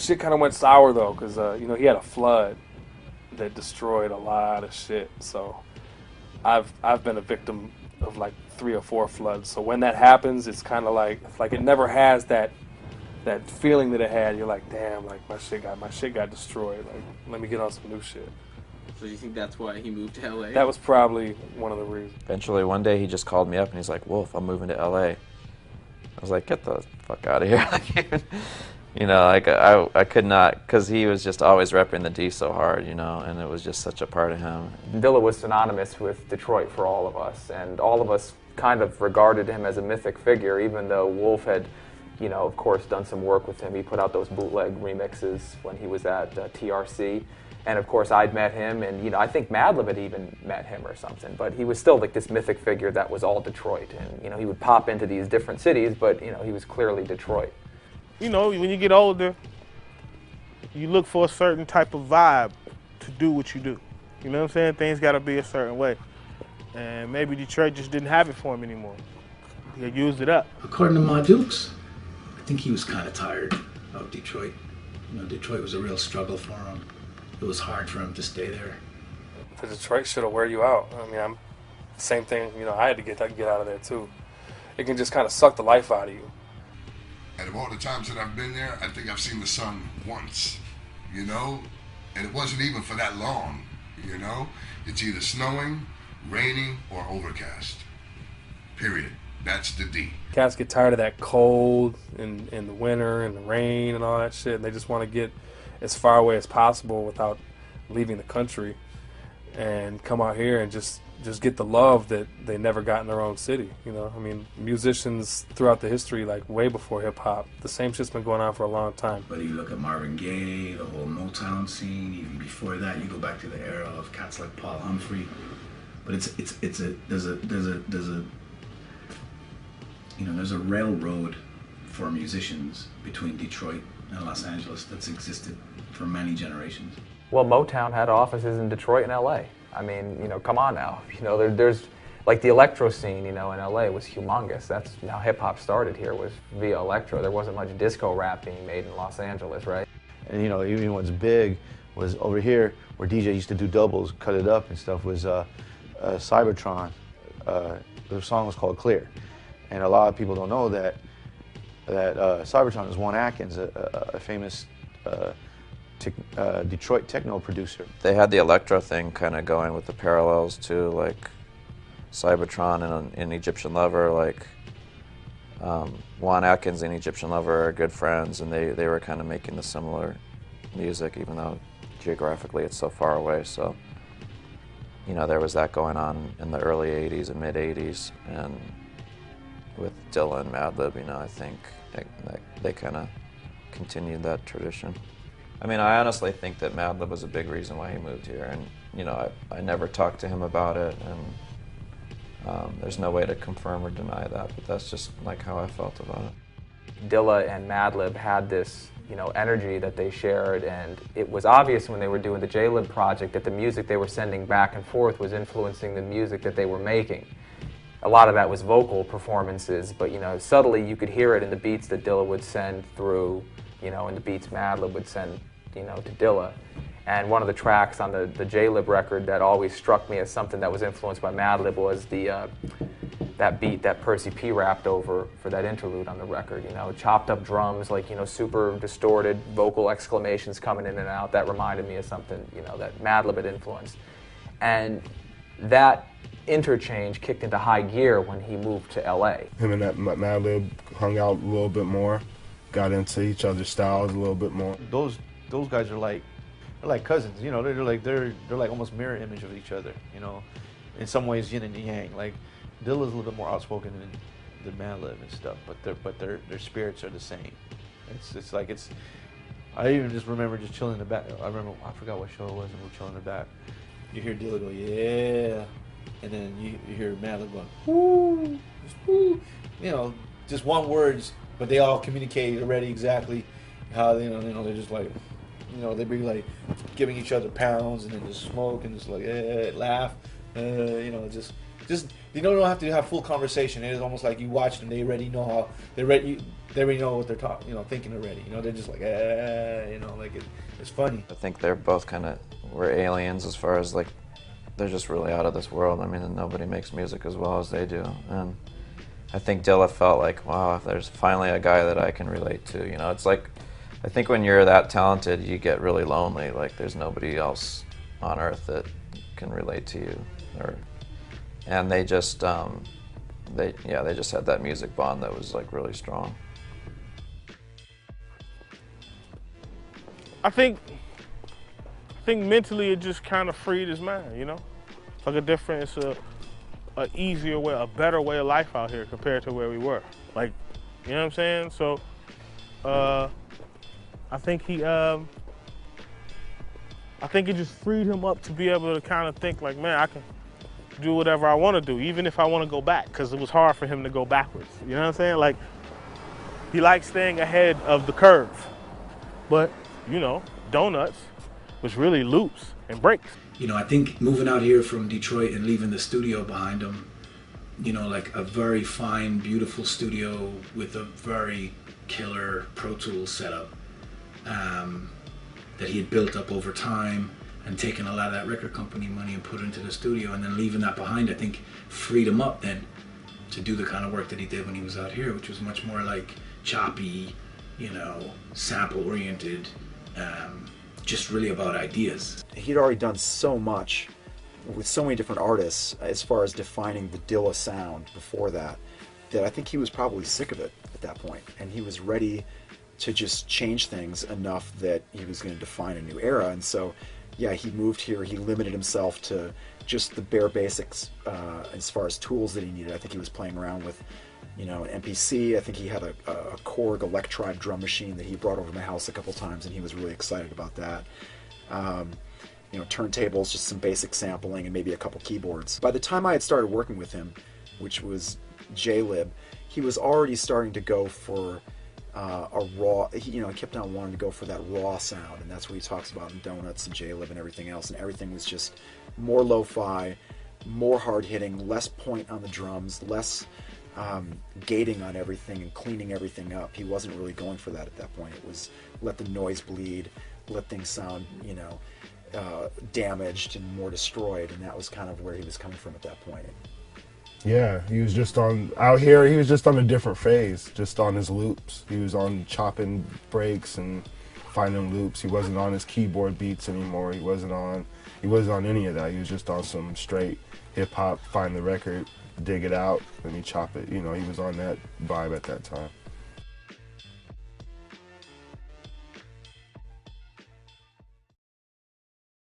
shit kind of went sour though, because you know, he had a flood that destroyed a lot of shit. So I've been a victim of like 3 or 4 floods. So when that happens, it's kind of like it never has that feeling that it had. You're like, damn, like my shit got destroyed. Like, let me get on some new shit. So do you think that's why he moved to LA? That was probably one of the reasons. Eventually, one day he just called me up and he's like, "Wolf, I'm moving to LA." I was like, "Get the fuck out of here!" You know, like I could not, because he was just always repping the D so hard, you know, and it was just such a part of him. Dilla was synonymous with Detroit for all of us, and all of us kind of regarded him as a mythic figure, even though Wolf had, you know, of course, done some work with him. He put out those bootleg remixes when he was at TRC. And of course, I'd met him, and you know, I think Madlib had even met him or something. But he was still like this mythic figure that was all Detroit, and you know, he would pop into these different cities, but you know, he was clearly Detroit. You know, when you get older, you look for a certain type of vibe to do what you do. You know what I'm saying? Things got to be a certain way, and maybe Detroit just didn't have it for him anymore. He had used it up. According to Ma Dukes, I think he was kind of tired of Detroit. You know, Detroit was a real struggle for him. It was hard for him to stay there. The Detroit shit'll wear you out. I mean, same thing. You know, I had to get out of there too. It can just kind of suck the life out of you. Out of all the times that I've been there, I think I've seen the sun once, you know? And it wasn't even for that long, you know? It's either snowing, raining, or overcast. Period. That's the D. Cats get tired of that cold and the winter and the rain and all that shit, and they just want to get as far away as possible without leaving the country and come out here and just get the love that they never got in their own city, you know? I mean, musicians throughout the history, like way before hip-hop, the same shit's been going on for a long time. Whether you look at Marvin Gaye, the whole Motown scene, even before that, you go back to the era of cats like Paul Humphrey. But there's a railroad for musicians between Detroit and Los Angeles that's existed for many generations. Well, Motown had offices in Detroit and LA. I mean, you know, come on now. You know, there's like the electro scene, you know, in LA was humongous. That's how hip hop started here, was via electro. There wasn't much disco rap being made in Los Angeles, right? And you know, even what's big was over here where DJ used to do doubles, cut it up and stuff, was Cybertron. The song was called Clear. And a lot of people don't know that Cybertron is Juan Atkins, a famous Detroit techno producer. They had the electro thing kind of going with the parallels to like Cybertron and Egyptian Lover. Like Juan Atkins and Egyptian Lover are good friends, and they were kind of making the similar music, even though geographically it's so far away. So you know, there was that going on in the early 80s and mid 80s, and with Dilla and Madlib, you know, I think they kind of continued that tradition. I mean, I honestly think that Madlib was a big reason why he moved here, and you know, I never talked to him about it, and there's no way to confirm or deny that, but that's just like how I felt about it. Dilla and Madlib had this, you know, energy that they shared, and it was obvious when they were doing the J-Lib project that the music they were sending back and forth was influencing the music that they were making. A lot of that was vocal performances, but you know, subtly you could hear it in the beats that Dilla would send through, you know, and the beats Madlib would send, you know, to Dilla. And one of the tracks on the J-Lib record that always struck me as something that was influenced by Madlib was that beat that Percy P rapped over for that interlude on the record. You know, chopped up drums, like, you know, super distorted vocal exclamations coming in and out. That reminded me of something, you know, that Madlib had influenced. And that interchange kicked into high gear when he moved to LA. Him and that Madlib hung out a little bit more, got into each other's styles a little bit more. Those guys are like, they're like cousins, you know. They're like almost mirror image of each other, you know. In some ways, yin and yang. Like Dilla's a little bit more outspoken than Madlib and stuff, but their spirits are the same. It's like it's. I even just remember just chilling in the back. I forgot what show it was, and we were chilling in the back. You hear Dilla go, yeah, and then you hear Madlib going, woo, just woo. You know, just one words, but they all communicate already exactly how you know they're just like. You know, they'd be like giving each other pounds and then just smoke and just like laugh, you know, just just they don't have to have full conversation. It is almost like you watch them. They already know how they already know what they're talking, thinking already. They're just like, like it's funny. I think they're both kind of were aliens as far as like they're just really out of this world. I mean, nobody makes music as well as they do, and I think Dilla felt like, wow, there's finally a guy that I can relate to. It's like, I think when you're that talented, you get really lonely. Like there's nobody else on earth that can relate to you, and they just they just had that music bond that was like really strong. I think mentally it just kind of freed his mind, It's like it's a easier way, a better way of life out here compared to where we were. Like, you know what I'm saying? So, I think it just freed him up to be able to kind of think like, man, I can do whatever I want to do, even if I want to go back, because it was hard for him to go backwards. You know what I'm saying? Like, he likes staying ahead of the curve, but donuts was really loops and breaks. I think moving out here from Detroit and leaving the studio behind him, like a very fine, beautiful studio with a very killer Pro Tools setup that he had built up over time and taken a lot of that record company money and put into the studio, and then leaving that behind, I think freed him up then to do the kind of work that he did when he was out here, which was much more like choppy, sample oriented, just really about ideas. He'd already done so much with so many different artists as far as defining the Dilla sound before that I think he was probably sick of it at that point, and he was ready to just change things enough that he was going to define a new era. And so, yeah, he moved here, he limited himself to just the bare basics as far as tools that he needed. I think he was playing around with an MPC. I think he had a Korg Electribe drum machine that he brought over to my house a couple times, and he was really excited about that. Turntables, just some basic sampling, and maybe a couple keyboards. By the time I had started working with him, which was J-Lib, he was already starting to go for a raw, he kept on wanting to go for that raw sound, and that's what he talks about in Donuts and J-Lib and everything else, and everything was just more lo-fi, more hard-hitting, less point on the drums, less gating on everything and cleaning everything up. He wasn't really going for that at that point. It was let the noise bleed, let things sound, damaged and more destroyed, and that was kind of where he was coming from at that point. Yeah, he was just out here, he was just on a different phase, just on his loops. He was on chopping breaks and finding loops. He wasn't on his keyboard beats anymore. He wasn't on any of that. He was just on some straight hip-hop, find the record, dig it out, and he chop it. He was on that vibe at that time.